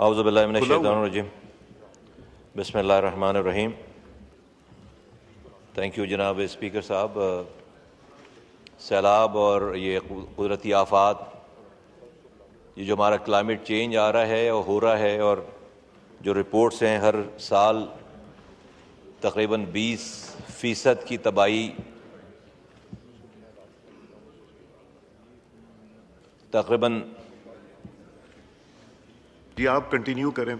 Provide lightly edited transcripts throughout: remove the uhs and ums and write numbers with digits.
औज़ुबिल्लाहि मिनश्शैतानिर्रजीम बिस्मिल्लाहिर्रहमानिर्रहीम। Thank you जनाब speaker साहब। सैलाब और ये कुदरती आफात, ये जो हमारा क्लाइमेट चेंज आ रहा है और हो रहा है, और जो रिपोर्ट्स हैं हर साल तकरीबन 20% की तबाही, तकरीबन जी आप कंटिन्यू करें।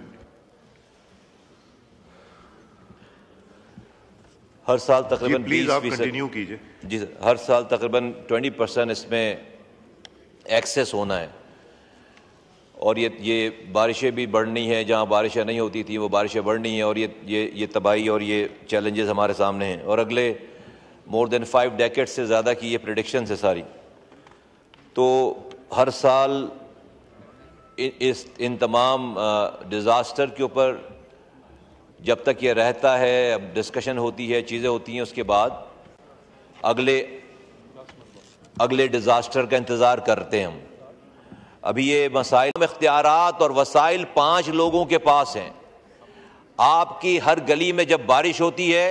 हर साल तकरीबन प्लीज आप 20% कंटिन्यू कीजिए। जी सर, हर साल तकरीबन 20% इसमें एक्सेस होना है। और ये बारिशें भी बढ़नी है, जहाँ बारिशें नहीं होती थी वो बारिशें बढ़नी हैं, और ये तबाही और ये चैलेंजेस हमारे सामने हैं। और अगले मोर देन 5 डेकेड्स से ज़्यादा की ये प्रेडिक्शंस है सारी। तो हर साल इन तमाम डिज़ास्टर के ऊपर जब तक ये रहता है, अब डिस्कशन होती है, चीज़ें होती हैं, उसके बाद अगले डिज़ास्टर का इंतज़ार करते हैं हम। अभी ये मसाइल, इख्तियारात और वसाइल 5 लोगों के पास हैं। आपकी हर गली में जब बारिश होती है,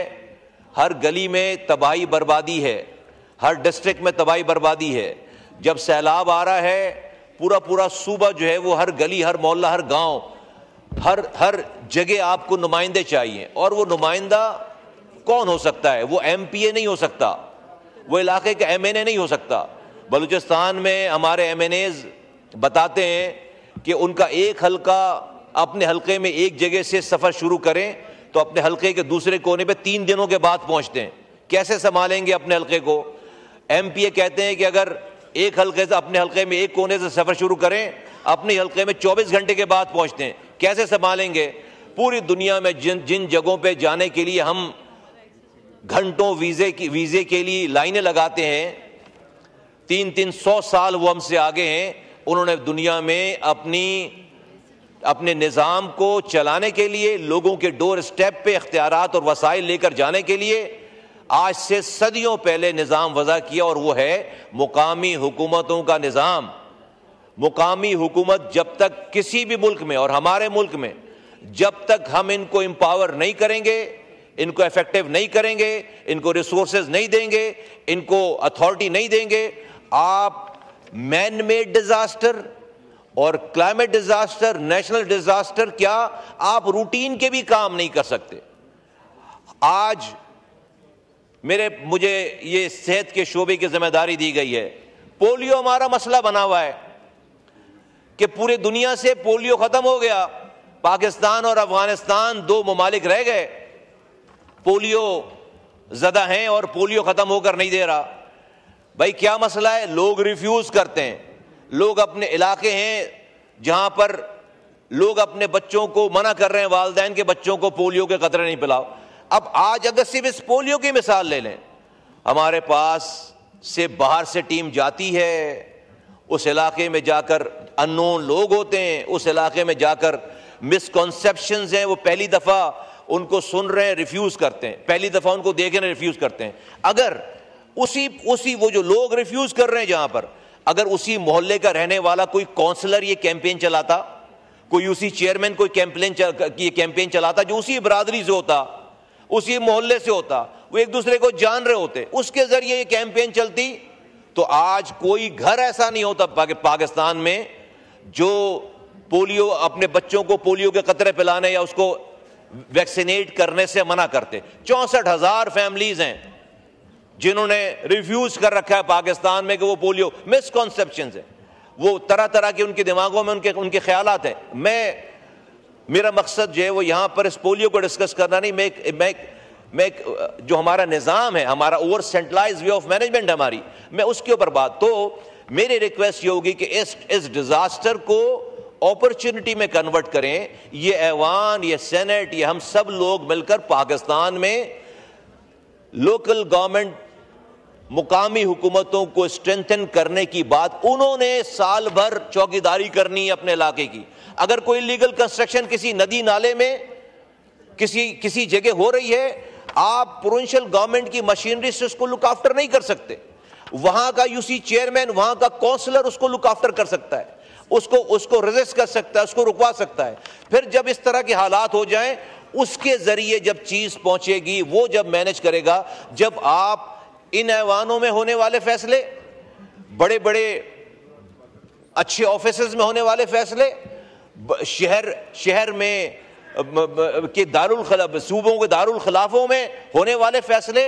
हर गली में तबाही बर्बादी है, हर डिस्ट्रिक्ट में तबाही बर्बादी है। जब सैलाब आ रहा है, पूरा सूबा जो है वो हर गली, हर मोहल्ला, हर गांव, हर जगह आपको नुमाइंदे चाहिए। और वो नुमाइंदा कौन हो सकता है? वो MPA नहीं हो सकता, वो इलाके का MNA नहीं हो सकता। बलूचिस्तान में हमारे MNAs बताते हैं कि उनका एक हल्का, अपने हल्के में एक जगह से सफ़र शुरू करें तो अपने हल्के के दूसरे कोने पे 3 दिनों के बाद पहुंचते हैं। कैसे संभालेंगे अपने हल्के को? MPA कहते हैं कि अगर एक हल्के से, अपने हल्के में एक कोने से सफ़र शुरू करें, अपने हल्के में 24 घंटे के बाद पहुंचते हैं। कैसे संभालेंगे? पूरी दुनिया में जिन जगहों पे जाने के लिए हम घंटों वीज़े के लिए लाइनें लगाते हैं, 300 साल वो हमसे आगे हैं। उन्होंने दुनिया में अपने निज़ाम को चलाने के लिए, लोगों के डोर स्टेप पे इख्तियारात और वसाइल लेकर जाने के लिए आज से सदियों पहले निज़ाम वज़ा किया, और वो है मुकामी हुकूमतों का निज़ाम। मुकामी हुकूमत जब तक किसी भी मुल्क में, और हमारे मुल्क में, जब तक हम इनको एम्पावर नहीं करेंगे, इनको इफेक्टिव नहीं करेंगे, इनको रिसोर्सेज नहीं देंगे, इनको अथॉरिटी नहीं देंगे, आप मैन मेड डिजास्टर और क्लाइमेट डिजास्टर, नेशनल डिजास्टर, क्या आप रूटीन के भी काम नहीं कर सकते। आज मुझे ये सेहत के शोबे की जिम्मेदारी दी गई है। पोलियो हमारा मसला बना हुआ है कि पूरी दुनिया से पोलियो खत्म हो गया। पाकिस्तान और अफगानिस्तान 2 ममालिक रह गए, पोलियो ज़दा हैं और पोलियो खत्म होकर नहीं दे रहा। भाई क्या मसला है? लोग रिफ्यूज करते हैं। लोग अपने इलाके हैं जहां पर लोग अपने बच्चों को मना कर रहे हैं, वालिदैन के बच्चों को पोलियो के कतरे नहीं पिलाओ। अब आज अगर सिर्फ इस पोलियो की मिसाल ले लें, हमारे पास से बाहर से टीम जाती है, उस इलाके में जाकर अननोन लोग होते हैं, उस इलाके में जाकर मिसकॉन्सेप्शंस हैं, वो पहली दफ़ा उनको सुन रहे हैं, रिफ्यूज़ करते हैं, पहली दफ़ा उनको देख रहे हैं, रिफ्यूज़ करते हैं। अगर उसी वो जो लोग रिफ्यूज़ कर रहे हैं जहाँ पर, अगर उसी मोहल्ले का रहने वाला कोई काउंसलर ये कैंपेन चलाता, कोई उसी चेयरमैन कोई कैंपेन चलाता जो उसी बरादरी से होता, उसी मोहल्ले से होता, वो एक दूसरे को जान रहे होते, उसके जरिए ये कैंपेन चलती, तो आज कोई घर ऐसा नहीं होता पाकिस्तान में जो पोलियो, अपने बच्चों को पोलियो के कतरे पिलाने या उसको वैक्सीनेट करने से मना करते। 64,000 फैमिलीज हैं जिन्होंने रिफ्यूज कर रखा है पाकिस्तान में कि वो पोलियो, मिसकॉन्सेप्शंस है, वो तरह तरह के उनके दिमागों में उनके ख्यालात हैं। मेरा मकसद जो है वो यहाँ पर इस पोलियो को डिस्कस करना नहीं, मैं जो हमारा निज़ाम है, हमारा over centralize way of management हमारी, मैं उसके ऊपर बात। तो मेरी रिक्वेस्ट ये होगी कि इस डिजास्टर को अपॉर्चुनिटी में कन्वर्ट करें। ये ऐवान, ये सेनेट, ये हम सब लोग मिलकर पाकिस्तान में लोकल गवर्नमेंट, मुकामी हुकूमतों को स्ट्रेंथन करने की बात, उन्होंने साल भर चौकीदारी करनी है अपने इलाके की। अगर कोई लीगल कंस्ट्रक्शन किसी नदी नाले में किसी जगह हो रही है, आप प्रोविंशियल गवर्नमेंट की मशीनरी से उसको लुक आफ्टर नहीं कर सकते। वहां का यूसी चेयरमैन, वहां का काउंसलर उसको लुक आफ्टर कर सकता है। उसको उसको रेजिस्ट कर सकता है, उसको रुकवा सकता है। फिर जब इस तरह के हालात हो जाएं, उसके जरिए जब चीज पहुंचेगी, वो जब मैनेज करेगा। जब आप इन ऐवानों में होने वाले फैसले, बड़े बड़े अच्छे ऑफिसेज में होने वाले फैसले, शहर में के सूबों के दारुल खिलाफों में होने वाले फैसले,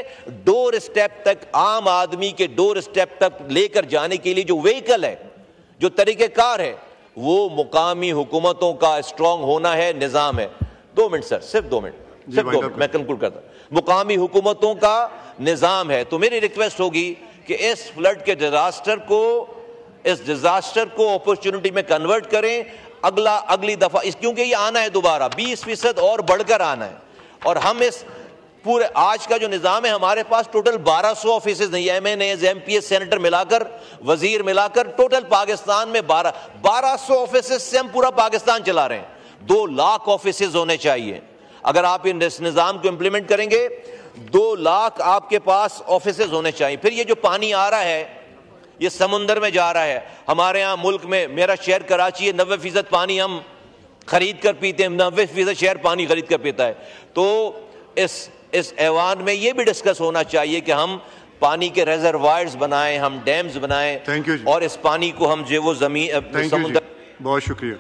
डोर स्टेप तक, आम आदमी के डोर स्टेप तक लेकर जाने के लिए जो व्हीकल है, जो तरीक़ेकार है, वो मुकामी हुकूमतों का स्ट्रांग होना है, निज़ाम है। 2 मिनट सर, सिर्फ 2 मिनट, सिर्फ 2 मिनट, मैं कंक्लूड करता। मुकामी हुकूमतों का निज़ाम है। तो मेरी रिक्वेस्ट होगी कि इस फ्लड के डिजास्टर को अपॉर्चुनिटी में कन्वर्ट करें। अगली दफा क्योंकि ये आना है दोबारा, 20% और बढ़कर आना है। और हम इस पूरे आज का जो निज़ाम है, हमारे पास टोटल 1200 ऑफिस नहीं, MNAs, MPs, सेनेटर मिलाकर, वजीर मिलाकर, टोटल पाकिस्तान में 1200 ऑफिस से हम पूरा पाकिस्तान चला रहे हैं। 2 लाख ऑफिस होने चाहिए। अगर आप इस निज़ाम को इंप्लीमेंट करेंगे, 2 लाख आपके पास ऑफिस होने चाहिए। फिर ये जो पानी आ रहा है, ये समुंदर में जा रहा है। हमारे यहाँ मुल्क में, मेरा शहर कराची है, 90% पानी हम खरीद कर पीते हैं, 90% शहर पानी खरीद कर पीता है। तो इस ऐवान में ये भी डिस्कस होना चाहिए कि हम पानी के रिजर्वायर्स बनाएं, हम डैम्स बनाएं, और इस पानी को हम जो वो जमीन, समुद्र। बहुत शुक्रिया।